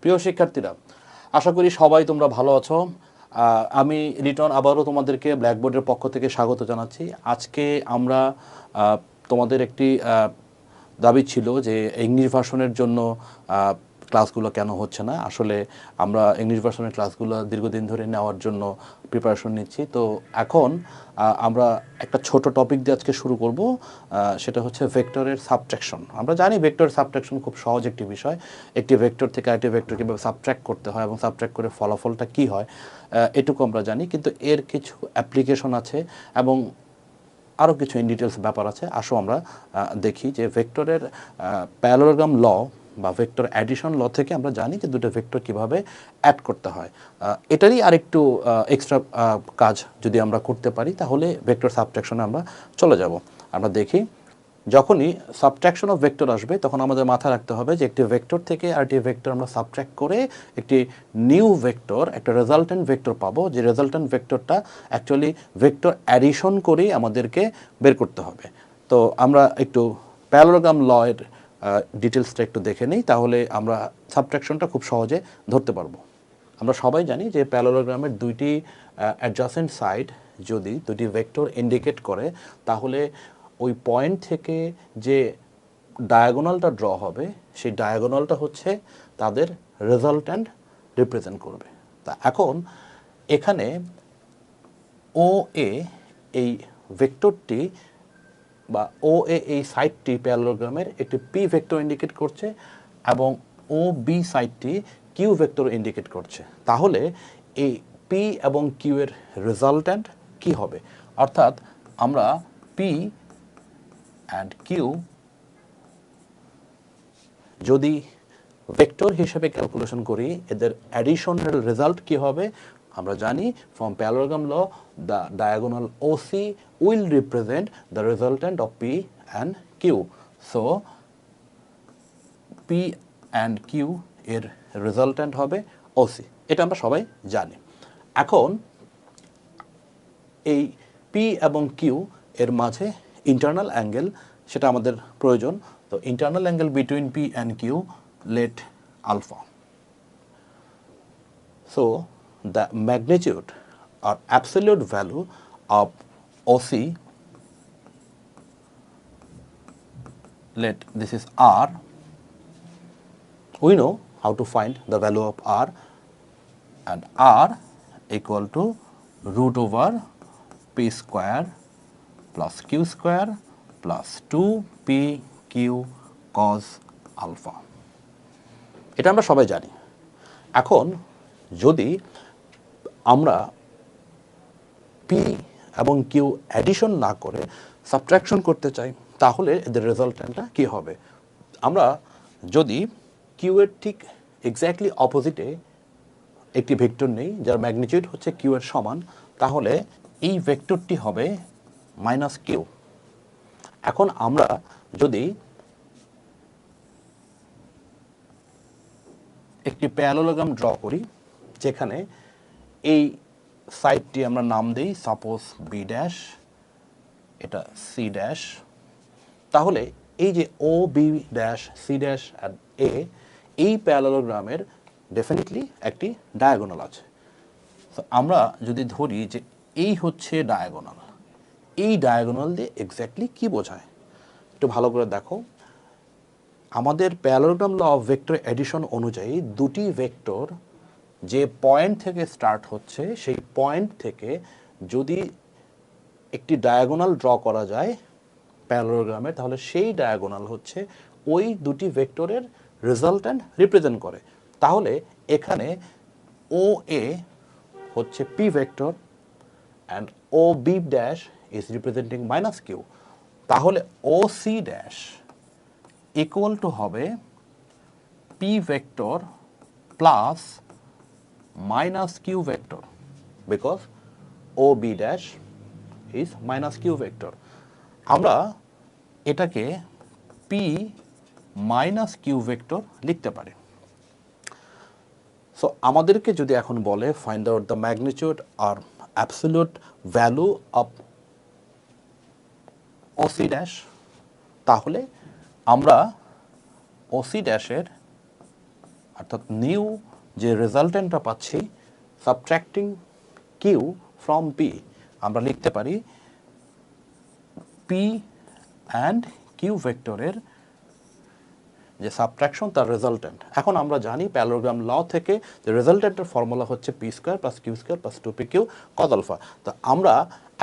প্রিয় শিক্ষার্থীরা, আশা করি সবাই তোমরা ভালো আছো। আমি রিটন আবারও তোমাদেরকে ব্ল্যাকবোর্ডের পক্ষ থেকে স্বাগত জানাচ্ছি। আজকে আমরা তোমাদের একটি দাবি ছিল যে ইংলিশ ভার্সনের জন্য ক্লাসগুলো কেন হচ্ছে না। আসলে আমরা ইংলিশ ভার্সনের ক্লাসগুলো দীর্ঘদিন ধরে নেওয়ার জন্য প্রিপারেশন নিচ্ছি। তো এখন আমরা একটা ছোট টপিক দিয়ে আজকে শুরু করব, সেটা হচ্ছে ভেক্টরের সাবট্রাকশন। আমরা জানি ভেক্টর সাবট্রাকশন খুব সহজ একটি বিষয়। একটি ভেক্টর থেকে আরেকটি ভেক্টর কীভাবে সাবট্রাক্ট করতে হয় এবং সাবট্রাক্ট করে ফলাফলটা কী হয় এটুকু আমরা জানি, কিন্তু এর কিছু অ্যাপ্লিকেশন আছে এবং আরও কিছু ইন ডিটেলস ব্যাপার আছে। আসো আমরা দেখি যে ভেক্টরের প্যারালোগ্রাম ল বা ভেক্টর অ্যাডিশন ল থেকে আমরা জানি যে দুটো ভেক্টর কিভাবে অ্যাড করতে হয়। এটারই আরেকটু এক্সট্রা কাজ যদি আমরা করতে পারি তাহলে ভেক্টর সাবট্রাকশনে আমরা চলে যাব। আমরা দেখি, যখনই সাবট্রাকশন অফ ভেক্টর আসবে তখন আমাদের মাথায় রাখতে হবে যে একটি ভেক্টর থেকে আরেকটি ভেক্টর আমরা সাবট্রাক্ট করে একটি নিউ ভেক্টর, একটা রেজাল্টেন্ট ভেক্টর পাবো, যে রেজাল্টেন্ট ভেক্টরটা অ্যাকচুয়ালি ভেক্টর অ্যাডিশন করেই আমাদেরকে বের করতে হবে। তো আমরা একটু প্যারালোগ্রাম ল এর ডিটেলসটা একটু দেখে নিই, তাহলে আমরা সাবট্রাকশনটা খুব সহজে ধরতে পারবো। আমরা সবাই জানি যে প্যারালোগ্রামের দুইটি অ্যাডজাসেন্ট সাইড যদি দুটি ভেক্টর ইন্ডিকেট করে তাহলে ওই পয়েন্ট থেকে যে ডায়াগোনালটা ড্র হবে সেই ডায়াগোনালটা হচ্ছে তাদের রেজাল্ট্যান্ট রিপ্রেজেন্ট করবে। তা এখন এখানে ও এ এই ভেক্টরটি বা ও এ এই সাইডটি প্যারালোগ্রামের একটি পি ভেক্টর ইন্ডিকেট করছে এবং ও বি সাইডটি কিউ ভেক্টর ইন্ডিকেট করছে। তাহলে এই পি এবং কিউ এর রেজাল্ট্যান্ট কি হবে? অর্থাৎ আমরা পি অ্যান্ড কিউ যদি ভেক্টর হিসেবে ক্যালকুলেশন করি, এদের অ্যাডিশনের রেজাল্ট কি হবে? আমরা জানি from parallelogram law the diagonal OC will represent the resultant of P and Q. So P and Q এর রেজাল্ট্যান্ট হবে OC, এটা আমরা সবাই জানি। এখন এই পি এবং কিউ এর মাঝে ইন্টারনাল অ্যাঙ্গেল, সেটা আমাদের প্রয়োজন। তো internal angle between P and Q, let alpha. So the magnitude or absolute value of OC, let this is R. We know how to find the value of R, and R equal to root over P square plus Q square plus 2PQ cos alpha. এটা আমরা সবাই জানি। এখন যদি আমরা P এবং Q addition না করে সাবট্রাকশন করতে চাই তাহলে এদের রেজাল্ট্যান্টটা কী হবে? আমরা যদি কিউ এর ঠিক এক্স্যাক্টলি অপোজিটে একটি ভেক্টর নেই যার ম্যাগনিটিউড হচ্ছে কিউ এর সমান, তাহলে এই ভেক্টরটি হবে মাইনাস কিউ। এখন আমরা যদি একটি প্যারালোগ্রাম ড্র করি যেখানে এই সাইডটি আমরা নাম দেই সাপোজ বি ড্যাশ, এটা সি ড্যাশ, তাহলে এই যে O B dash C dash and A, এই প্যারালোগ্রামের ডেফিনেটলি একটি ডায়াগোনাল আছে। তো আমরা যদি ধরি যে এই হচ্ছে ডায়াগোনাল, এই ডায়াগোনাল দিয়ে এক্স্যাক্টলি কি বোঝায় একটু ভালো করে দেখো। আমাদের parallelogram law of vector addition অনুযায়ী দুটি ভেক্টর যে পয়েন্ট থেকে স্টার্ট হচ্ছে সেই পয়েন্ট থেকে যদি একটি ডায়াগোনাল ড্র করা যায় প্যারালোগ্রামের, তাহলে সেই ডায়াগোনাল হচ্ছে ওই দুটি ভেক্টরের রেজাল্ট্যান্ট রিপ্রেজেন্ট করে। তাহলে এখানে ও O A P vector and O B dash is representing minus Q, তাহলে O C dash equal to হবে P vector plus minus Q vector, because O B dash is minus Q vector. আমরা এটাকে P minus Q vector লিখতে পারি। So আমাদেরকে যদি এখন বলে ফাইন্ড আউট দ্য ম্যাগনিটিউড আর absolute value of OC dash, তাহলে আমরা ওসি ড্যাশের অর্থাৎ নিউ যে রেজাল্টেন্টটা পাচ্ছি সাবট্র্যাক্টিং কিউ ফ্রম পি, আমরা লিখতে পারি পি অ্যান্ড কিউ ভেক্টরের যে সাবট্রাকশন তার রেজাল্টেন্ট। এখন আমরা জানি প্যারালোগ্রাম ল থেকে যে রেজাল্টেন্টের ফর্মুলা হচ্ছে P square plus Q square plus 2p Q cos alpha. তো আমরা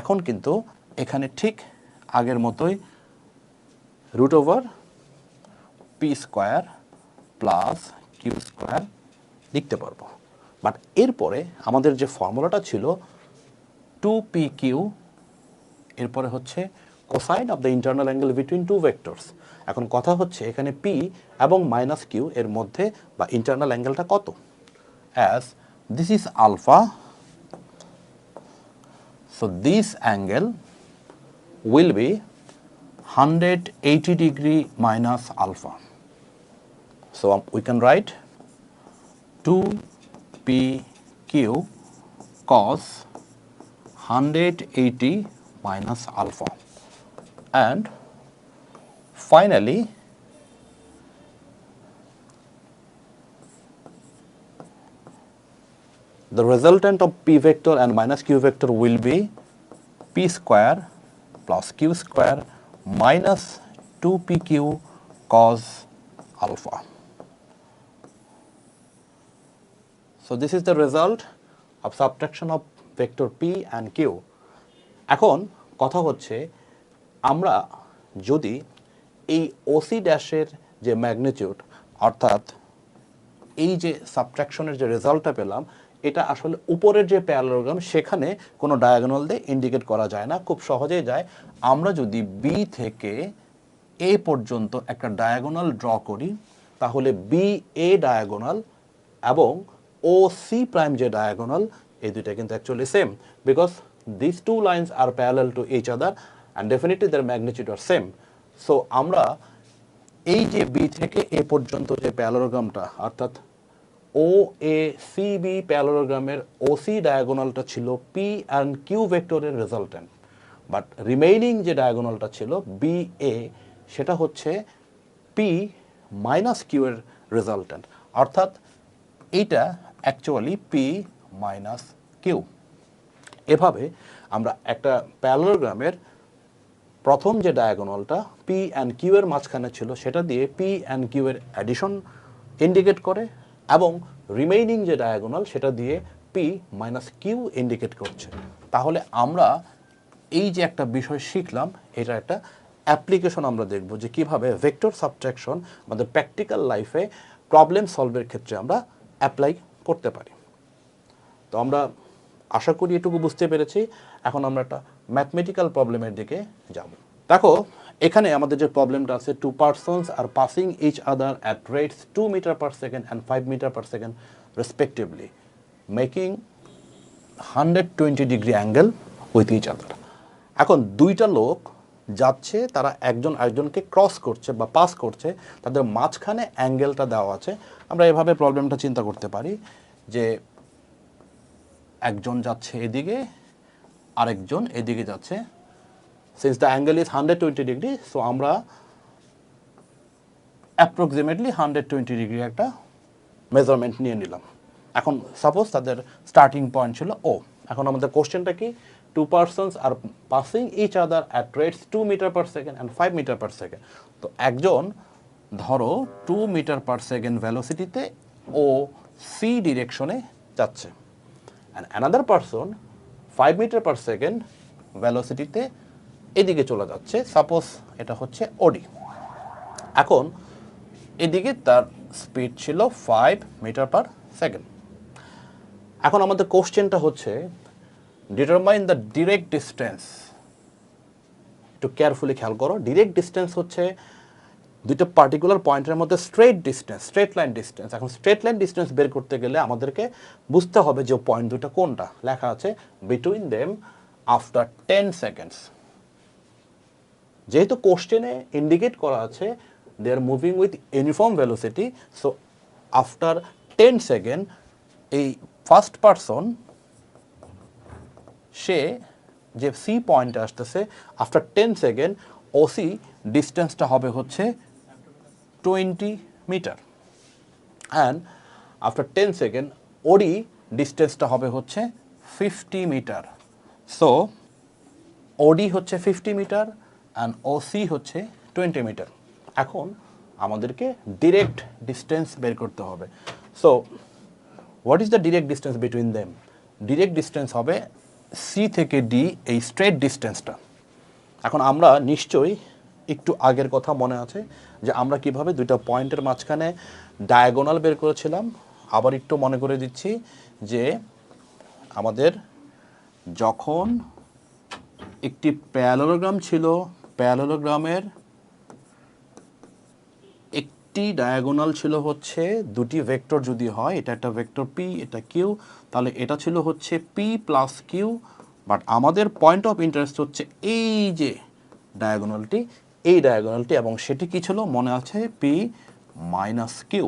এখন কিন্তু এখানে ঠিক আগের মতোই root over P square plus Q square লিখতে পারবো। বাট এরপরে আমাদের যে ফর্মুলাটা ছিল 2p কিউ, এরপরে হচ্ছে cosine of the internal angle between two vectors. এখন কথা হচ্ছে এখানে পি এবং মাইনাস কিউ এর মধ্যে বা ইন্টারনাল অ্যাঙ্গেলটা কত, as this is alpha, so this angle will be 180 degree minus alpha. So we can write 2pq cos 180 minus alpha. And finally the resultant of p vector and minus q vector will be p square plus q square minus 2pq cos alpha. So this is the result of subtraction of vector p and q. এখন কথা হচ্ছে আমরা যদি এই OC ড্যাশের যে magnitude অর্থাৎ এই যে সাবট্রাকশনের যে রেজাল্টটা পেলাম এটা আসলে উপরের যে প্যারালোগ্রাম সেখানে কোনো ডায়াগোনাল দিয়ে ইন্ডিকেট করা যায় না, খুব সহজেই যায়। আমরা যদি বি থেকে এ পর্যন্ত একটা ডায়াগোনাল ড্র করি তাহলে বি এ ডায়াগোনাল এবং ও সি প্রাইম যে ডায়াগোনাল এই দুইটা কিন্তু actually same, because this two lines are parallel to each other and definitely their magnitude are same. So আমরা এই যে বি থেকে এ পর্যন্ত যে প্যারালোগ্রামটা অর্থাৎ ও এ সি বি প্যারালোগ্রামের ওসি ডায়াগোনালটা ছিল পি অ্যান্ড কিউ ভেক্টরের রেজাল্টেন্ট, বাট রিমেইনিং যে ডায়াগোনালটা ছিল বি এ সেটা হচ্ছে পি মাইনাস কিউ এর রেজাল্টেন্ট, অর্থাৎ এইটা অ্যাকচুয়ালি পি মাইনাস কিউ। এভাবে আমরা একটা প্যারালোগ্রামের প্রথম যে ডায়াগোনালটা পি অ্যান্ড কিউ এর মাঝখানে ছিল সেটা দিয়ে পি অ্যান্ড কিউ এর অ্যাডিশন ইন্ডিকেট করে এবং রিমেইনিং যে ডায়াগোনাল সেটা দিয়ে পি মাইনাস কিউ ইন্ডিকেট করছে। তাহলে আমরা এই যে একটা বিষয় শিখলাম এটা একটা অ্যাপ্লিকেশন আমরা দেখব যে কিভাবে ভেক্টর সাবট্রাকশন আমাদের প্র্যাকটিক্যাল লাইফে প্রবলেম সলভের ক্ষেত্রে আমরা অ্যাপ্লাই করতে পারি। তো আমরা আশা করি এটুকু বুঝতে পেরেছি। এখন আমরা একটা ম্যাথমেটিক্যাল প্রবলেমের দিকে যাব। দেখো এখানে আমাদের যে প্রবলেমটা আছে, two persons are passing each other at rates 2 metre per second and 5 metre per second respectively making 120 degree angle with each other. এখন দুইটা লোক যাচ্ছে, তারা একজন আরেকজনকে ক্রস করছে বা পাস করছে, তাদের মাঝখানে অ্যাঙ্গেলটা দেওয়া আছে। আমরা এভাবে প্রবলেমটা চিন্তা করতে পারি যে একজন যাচ্ছে এদিকে আরেকজন এদিকে যাচ্ছে। Since the angle is 120 degree, so আমরা অ্যাপ্রক্সিমেটলি 120 ডিগ্রি একটা মেজারমেন্ট নিয়ে নিলাম। এখন সাপোজ তাদের স্টার্টিং পয়েন্ট ছিল ও। এখন আমাদের কোশ্চেনটা কি, two persons are passing each other at rates 2 metre per second and 5 metre per second. তো একজন ধরো 2 মিটার পার সেকেন্ড ভ্যালোসিটিতে ও সি ডিরেকশনে যাচ্ছে, and another person 5 metre per second ভ্যালোসিটিতে এদিকে চলে যাচ্ছে। সাপোজ এটা হচ্ছে ওডি। এখন এদিকে তার স্পিড ছিল 5 মিটার পার সেকেন্ড। এখন আমাদের কোশ্চেনটা হচ্ছে ডিটারমাইন দ্য ডিরেক্ট ডিস্টেন্স। একটু কেয়ারফুলি খেয়াল করো, ডিরেক্ট ডিস্টেন্স হচ্ছে দুইটা পার্টিকুলার পয়েন্টের মধ্যে straight distance, straight line distance. এখন স্ট্রেট লাইন ডিস্টেন্স বের করতে গেলে আমাদেরকে বুঝতে হবে যে পয়েন্ট দুটো কোনটা। লেখা আছে বিটুইন দেম আফটার 10 সেকেন্ডস। যেহেতু কোশ্চেনে ইন্ডিকেট করা আছে they are moving with uniform velocity, so after 10 second এই ফার্স্ট পারসন সে যে সি পয়েন্টে আসতেছে আফটার 10 সেকেন্ড ওসি ডিস্টেন্সটা হবে হচ্ছে 20 মিটার। অ্যান্ড আফটার 10 সেকেন্ড ওডি ডিস্টেন্সটা হবে হচ্ছে 50 মিটার। সো ওডি হচ্ছে 50 মিটার অ্যান্ড ওসি হচ্ছে 20 মিটার। এখন আমাদেরকে ডিরেক্ট ডিস্টেন্স বের করতে হবে। So what is the direct distance between them? Direct distance হবে সি থেকে ডি, এই স্ট্রেট ডিস্টেন্সটা। এখন আমরা নিশ্চয়ই একটু আগের কথা মনে আছে যে আমরা কিভাবে দুইটা পয়েন্টের মাঝখানে ডায়াগোনাল বের করেছিলাম। আবার একটু মনে করে দিচ্ছি যে আমাদের যখন একটি প্যারালোগ্রাম ছিল, প্যারালোগ্রামের একটি ডায়াগোনাল ছিল হচ্ছে দুটি ভেক্টর যদি হয়, এটা একটা ভেক্টর পি, এটা কিউ, তাহলে এটা ছিল হচ্ছে পি প্লাস কিউ। বাট আমাদের পয়েন্ট অফ ইন্টারেস্ট হচ্ছে এই যে ডায়াগোনালটি, এই ডায়াগোনালটি, এবং সেটি কি ছিল মনে আছে? P minus Q.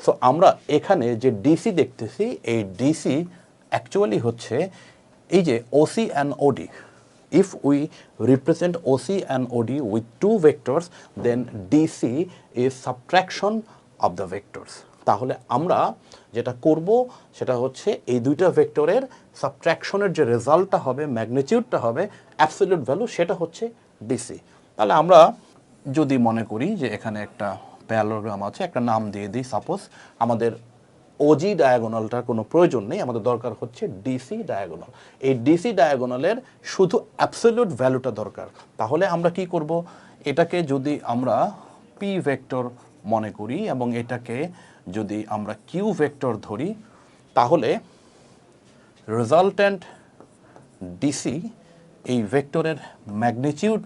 সো আমরা এখানে যে ডিসি দেখতেছি, এই ডিসি অ্যাকচুয়ালি হচ্ছে এই যে ওসি অ্যান্ড ওডি। If we represent OC and OD with two vectors, then DC is subtraction of the vectors. তাহলে আমরা যেটা করব সেটা হচ্ছে এই দুইটা ভেক্টরের সাবট্রাকশনের যে রেজাল্টটা হবে, ম্যাগনিটিউডটা হবে, অ্যাবসলিউট ভ্যালু, সেটা হচ্ছে ডিসি। তাহলে আমরা যদি মনে করি যে এখানে একটা প্যারালোগ্রাম আছে, একটা নাম দিয়ে দিই, সাপোজ আমাদের ওজি ডায়াগোনালটার কোনো প্রয়োজন নেই, আমাদের দরকার হচ্ছে ডিসি ডায়াগোনাল। এই ডিসি ডায়াগোনালের শুধু অ্যাবসলিউট ভ্যালুটা দরকার। তাহলে আমরা কি করব? এটাকে যদি আমরা পি ভেক্টর মনে করি এবং এটাকে যদি আমরা কিউ ভেক্টর ধরি, তাহলে রেজাল্ট্যান্ট ডিসি এই ভেক্টরের ম্যাগনিটিউড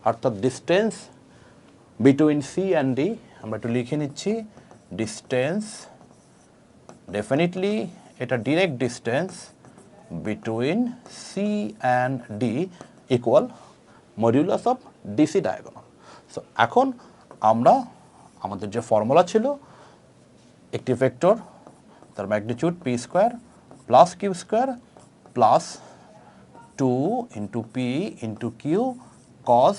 অর্থাৎ distance between C and D, আমরা একটু লিখে নিচ্ছি, ডিস্টেন্স ডেফিনেটলি এটা direct distance between C and D equal modulus of DC diagonal. So এখন আমরা আমাদের যে ফর্মুলা ছিল, একটি ভেক্টর তার magnitude P square plus Q square plus 2 into P into Q cos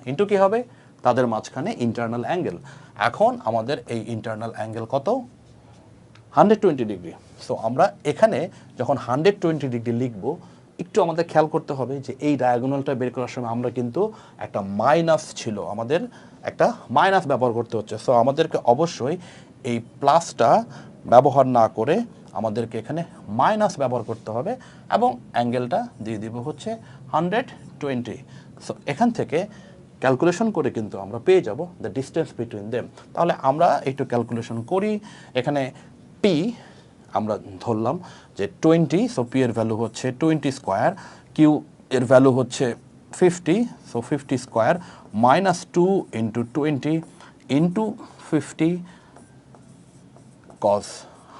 into কী হবে? তাদের মাঝখানে ইন্টারনাল অ্যাঙ্গেল। এখন আমাদের এই ইন্টারনাল অ্যাঙ্গেল কত? 120 ডিগ্রি। সো আমরা এখানে যখন 120 ডিগ্রি লিখব, একটু আমাদের খেয়াল করতে হবে যে এই ডায়াগোনালটা বের করার সময় আমরা কিন্তু একটা মাইনাস ছিল, আমাদের একটা মাইনাস ব্যবহার করতে হচ্ছে। সো আমাদেরকে অবশ্যই এই প্লাসটা ব্যবহার না করে আমাদেরকে এখানে মাইনাস ব্যবহার করতে হবে এবং অ্যাঙ্গেলটা দিয়ে দিব হচ্ছে 120। সো এখান থেকে ক্যালকুলেশন করে কিন্তু আমরা পেয়ে যাব দ্য ডিস্টেন্স বিটুইন দেম। তাহলে আমরা একটু ক্যালকুলেশন করি। এখানে পি আমরা ধরলাম যে 20, সো পি এর ভ্যালু হচ্ছে 20 স্কোয়ার, কিউ এর ভ্যালু হচ্ছে 50, so 50 square minus 2 into 20 into 50 কস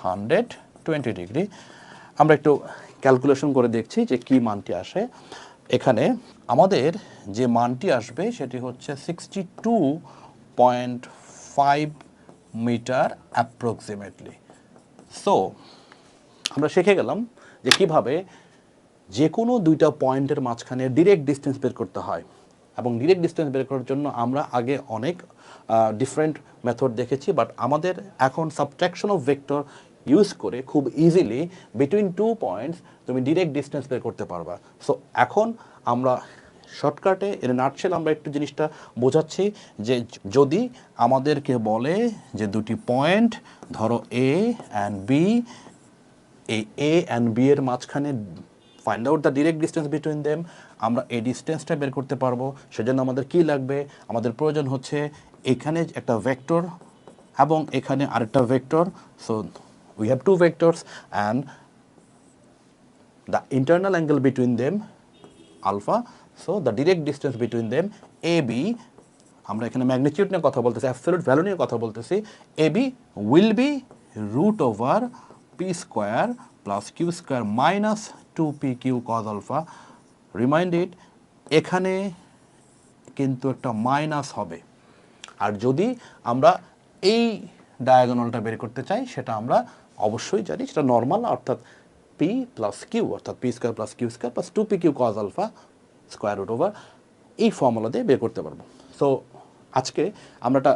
120 ডিগ্রি। আমরা একটু ক্যালকুলেশন করে দেখছি যে কি মানটি আসে। এখানে আমাদের যে মানটি আসবে সেটি হচ্ছে 62.5 মিটার অ্যাপ্রক্সিমেটলি। সো আমরা শিখে গেলাম যে কিভাবে যে কোনো দুইটা পয়েন্টের মাঝখানে ডিরেক্ট ডিস্টেন্স বের করতে হয়। এবং ডিরেক্ট ডিস্টেন্স বের করার জন্য আমরা আগে অনেক ডিফারেন্ট মেথড দেখেছি, বাট আমাদের এখন সাবট্রাকশন অফ ভেক্টর ইউজ করে খুব ইজিলি বিটুইন টু পয়েন্টস তুমি ডিরেক্ট ডিস্টেন্স বের করতে পারবা। সো এখন আমরা শর্টকাটে এর নাটশেল আমরা একটু জিনিসটা বোঝাচ্ছি যে যদি আমাদেরকে বলে যে দুটি পয়েন্ট ধরো এ অ্যান্ড বি, এই এ অ্যান্ড বি এর মাঝখানে find out the direct distance between them, আমরা এই ডিস্টেন্সটা বের করতে পারবো। সেজন্য আমাদের কি লাগবে? আমাদের প্রয়োজন হচ্ছে এখানে একটা ভেক্টর এবং এখানে আরেকটা vector. So we have two vectors and the internal angle between them alpha. So the direct distance between them A B, আমরা এখানে ম্যাগনিটিউড নিয়ে কথা বলতেছি, অ্যাবসলিউট ভ্যালু নিয়ে কথা বলতেছি, A B will be root over P square plus Q square minus 2p Q cos alpha. Remind it, এখানে কিন্তু একটা মাইনাস হবে। আর যদি আমরা এই ডায়াগোনালটা বের করতে চাই, সেটা আমরা অবশ্যই জানি সেটা নর্মাল, অর্থাৎ পি প্লাস কিউ, অর্থাৎ P square plus Q square plus 2p Q cos alpha square root over, এই ফর্মুলা দিয়ে বের করতে পারবো। সো আজকে আমরা একটা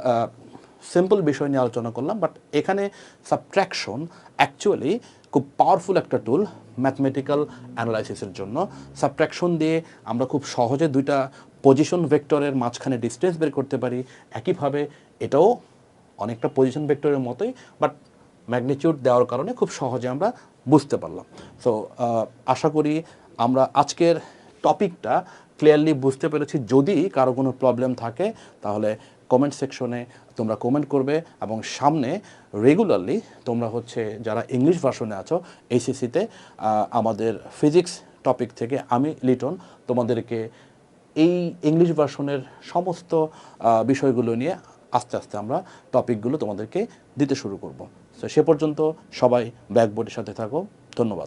সিম্পল বিষয় নিয়ে আলোচনা করলাম, বাট এখানে সাবট্রাকশন অ্যাকচুয়ালি খুব পাওয়ারফুল একটা টুল ম্যাথমেটিক্যাল অ্যানালাইসিসের জন্য। সাবট্রাকশন দিয়ে আমরা খুব সহজে দুইটা পজিশন ভেক্টরের মাঝখানে ডিস্টেন্স বের করতে পারি। একইভাবে এটাও অনেকটা পজিশন ভেক্টরের মতোই, বাট ম্যাগনিটিউড দেওয়ার কারণে খুব সহজে আমরা বুঝতে পারলাম। সো আশা করি আমরা আজকের টপিকটা ক্লিয়ারলি বুঝতে পেরেছি। যদি কারো কোনো প্রবলেম থাকে তাহলে কমেন্ট সেকশনে তোমরা কমেন্ট করবে, এবং সামনে রেগুলারলি তোমরা হচ্ছে যারা ইংলিশ ভার্সনে আছো এইচএসসিতে আমাদের ফিজিক্স টপিক থেকে আমি লিটন তোমাদেরকে এই ইংলিশ ভার্সনের সমস্ত বিষয়গুলো নিয়ে আস্তে আস্তে আমরা টপিকগুলো তোমাদেরকে দিতে শুরু করব। সো সে পর্যন্ত সবাই ব্ল্যাকবোর্ডের সাথে থাকো। ধন্যবাদ।